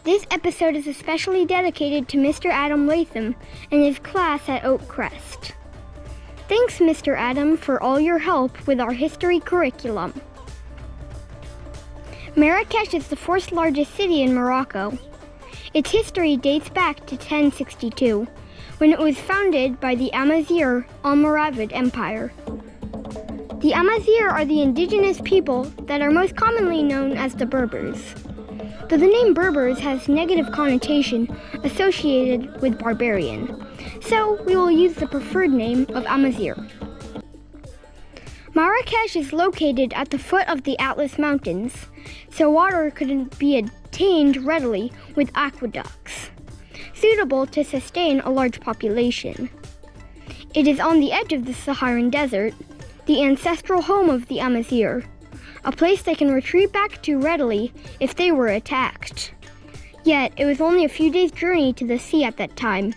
This episode is especially dedicated to Mr. Adam Latham and his class at Oakcrest. Thanks, Mr. Adam, for all your help with our history curriculum. Marrakesh is the fourth largest city in Morocco. Its history dates back to 1062, when it was founded by the Amazigh Almoravid Empire. The Amazigh are the indigenous people that are most commonly known as the Berbers. Though the name Berbers has negative connotation associated with barbarian, so we will use the preferred name of Amazigh. Marrakesh is located at the foot of the Atlas Mountains, so water could be obtained readily with aqueducts, suitable to sustain a large population. It is on the edge of the Saharan Desert, the ancestral home of the Amazigh, a place they can retreat back to readily if they were attacked. Yet, it was only a few days' journey to the sea at that time,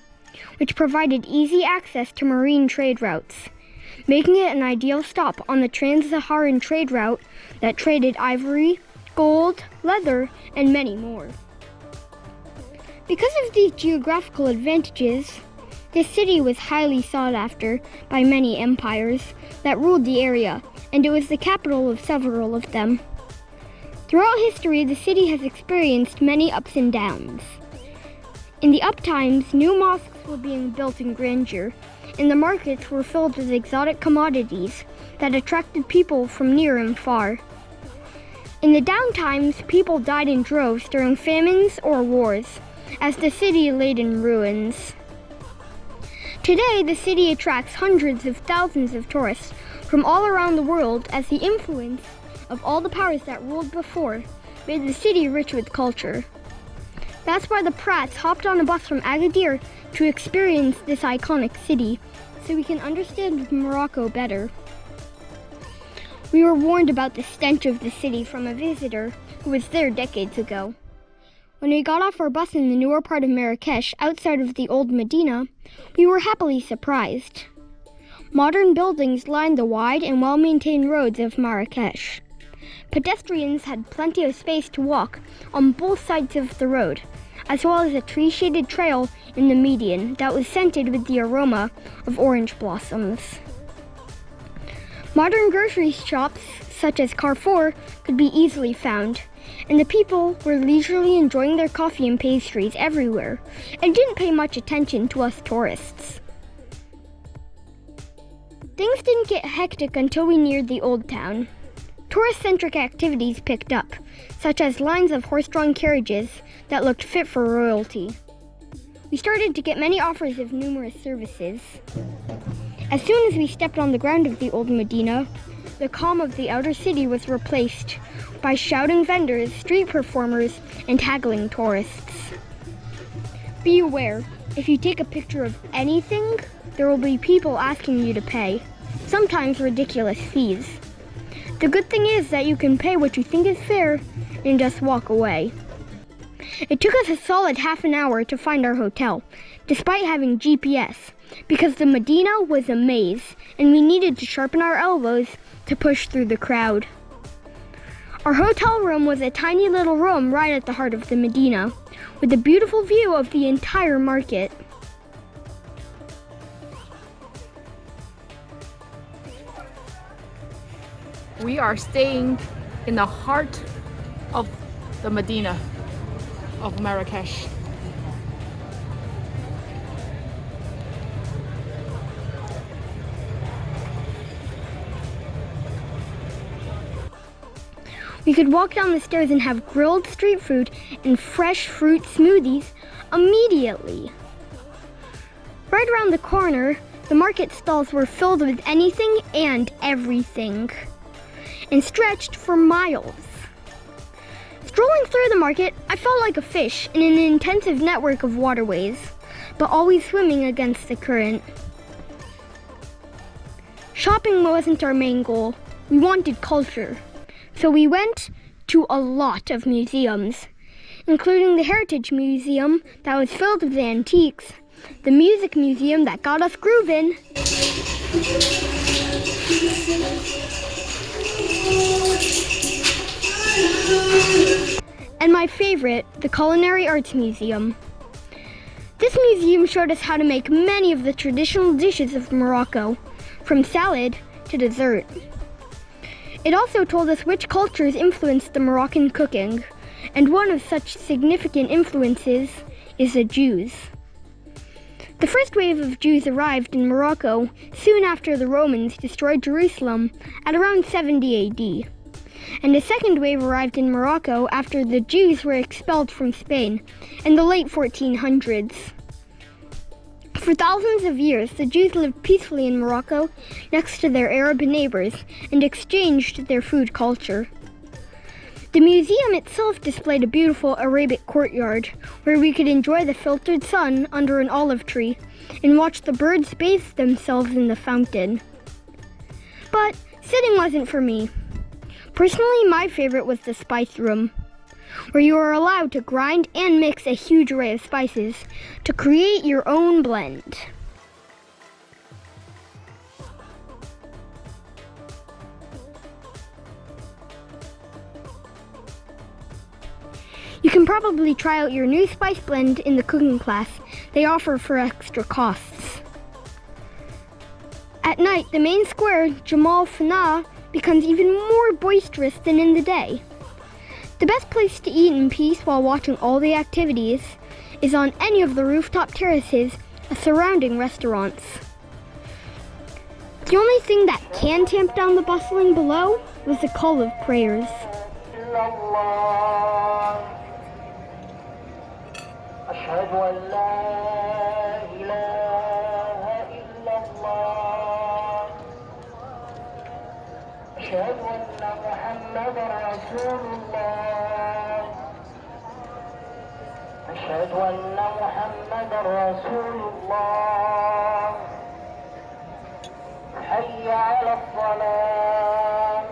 which provided easy access to marine trade routes, making it an ideal stop on the trans-Saharan trade route that traded ivory, gold, leather, and many more. Because of these geographical advantages, this city was highly sought after by many empires that ruled the area, and it was the capital of several of them. Throughout history, the city has experienced many ups and downs. In the up times, new mosques were being built in grandeur, and the markets were filled with exotic commodities that attracted people from near and far. In the down times, people died in droves during famines or wars, as the city laid in ruins. Today, the city attracts hundreds of thousands of tourists from all around the world as the influence of all the powers that ruled before made the city rich with culture. That's why the Pratts hopped on a bus from Agadir to experience this iconic city, so we can understand Morocco better. We were warned about the stench of the city from a visitor who was there decades ago. When we got off our bus in the newer part of Marrakesh, outside of the old Medina, we were happily surprised. Modern buildings lined the wide and well-maintained roads of Marrakesh. Pedestrians had plenty of space to walk on both sides of the road, as well as a tree-shaded trail in the median that was scented with the aroma of orange blossoms. Modern grocery shops, such as Carrefour, could be easily found, and the people were leisurely enjoying their coffee and pastries everywhere, and didn't pay much attention to us tourists. Things didn't get hectic until we neared the old town. Tourist-centric activities picked up, such as lines of horse-drawn carriages that looked fit for royalty. We started to get many offers of numerous services. As soon as we stepped on the ground of the old Medina, the calm of the outer city was replaced by shouting vendors, street performers, and haggling tourists. Be aware, if you take a picture of anything, there will be people asking you to pay, sometimes ridiculous fees. The good thing is that you can pay what you think is fair and just walk away. It took us a solid half an hour to find our hotel, despite having GPS, because the Medina was a maze and we needed to sharpen our elbows to push through the crowd. Our hotel room was a tiny little room right at the heart of the Medina, with a beautiful view of the entire market. We are staying in the heart of the Medina of Marrakesh. We could walk down the stairs and have grilled street food and fresh fruit smoothies immediately. Right around the corner, the market stalls were filled with anything and everything, and stretched for miles. Strolling through the market, I felt like a fish in an intensive network of waterways, but always swimming against the current. Shopping wasn't our main goal. We wanted culture. So we went to a lot of museums, including the Heritage Museum that was filled with antiques, the Music Museum that got us grooving, and and my favorite, the Culinary Arts Museum. This museum showed us how to make many of the traditional dishes of Morocco, from salad to dessert. It also told us which cultures influenced the Moroccan cooking, and one of such significant influences is the Jews. The first wave of Jews arrived in Morocco soon after the Romans destroyed Jerusalem at around 70 AD. And a second wave arrived in Morocco after the Jews were expelled from Spain in the late 1400s. For thousands of years, the Jews lived peacefully in Morocco next to their Arab neighbors and exchanged their food culture. The museum itself displayed a beautiful Arabic courtyard where we could enjoy the filtered sun under an olive tree and watch the birds bathe themselves in the fountain. But sitting wasn't for me. Personally, my favorite was the spice room, where you are allowed to grind and mix a huge array of spices to create your own blend. You can probably try out your new spice blend in the cooking class they offer for extra costs. At night, the main square, Jemaa El Fnaa, becomes even more boisterous than in the day. The best place to eat in peace while watching all the activities is on any of the rooftop terraces surrounding restaurants. The only thing that can tamp down the bustling below was the call of prayers. أشهد أن لا إله إلا الله أشهد أن محمدا رسول الله أشهد أن محمدا رسول الله حي على الصلاة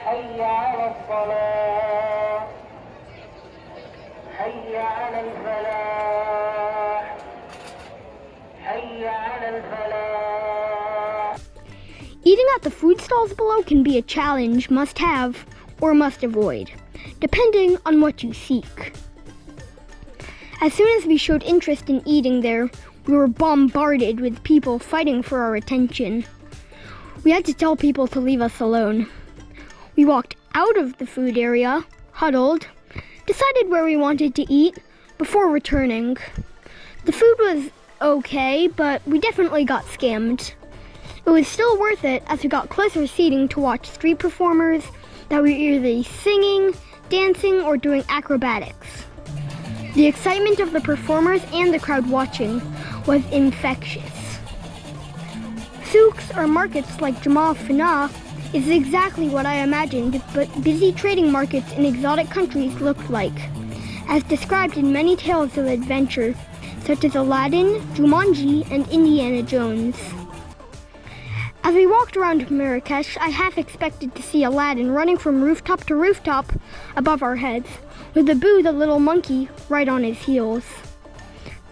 حي على الصلاة حي على الفلاح حي على الفلاح. Eating at the food stalls below can be a challenge, must have or must avoid, depending on what you seek. As soon as we showed interest in eating there, we were bombarded with people fighting for our attention. We had to tell people to leave us alone. We walked out of the food area, huddled, decided where we wanted to eat before returning. The food was okay, but we definitely got scammed. It was still worth it as we got closer seating to watch street performers that were either singing, dancing, or doing acrobatics. The excitement of the performers and the crowd watching was infectious. Souks or markets like Jemaa El Fnaa is exactly what I imagined, but busy trading markets in exotic countries looked like, as described in many tales of adventure, such as Aladdin, Jumanji, and Indiana Jones. As we walked around Marrakesh, I half expected to see Aladdin running from rooftop to rooftop above our heads, with Abu the little monkey right on his heels.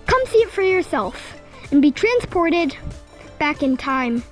Come see it for yourself, and be transported back in time.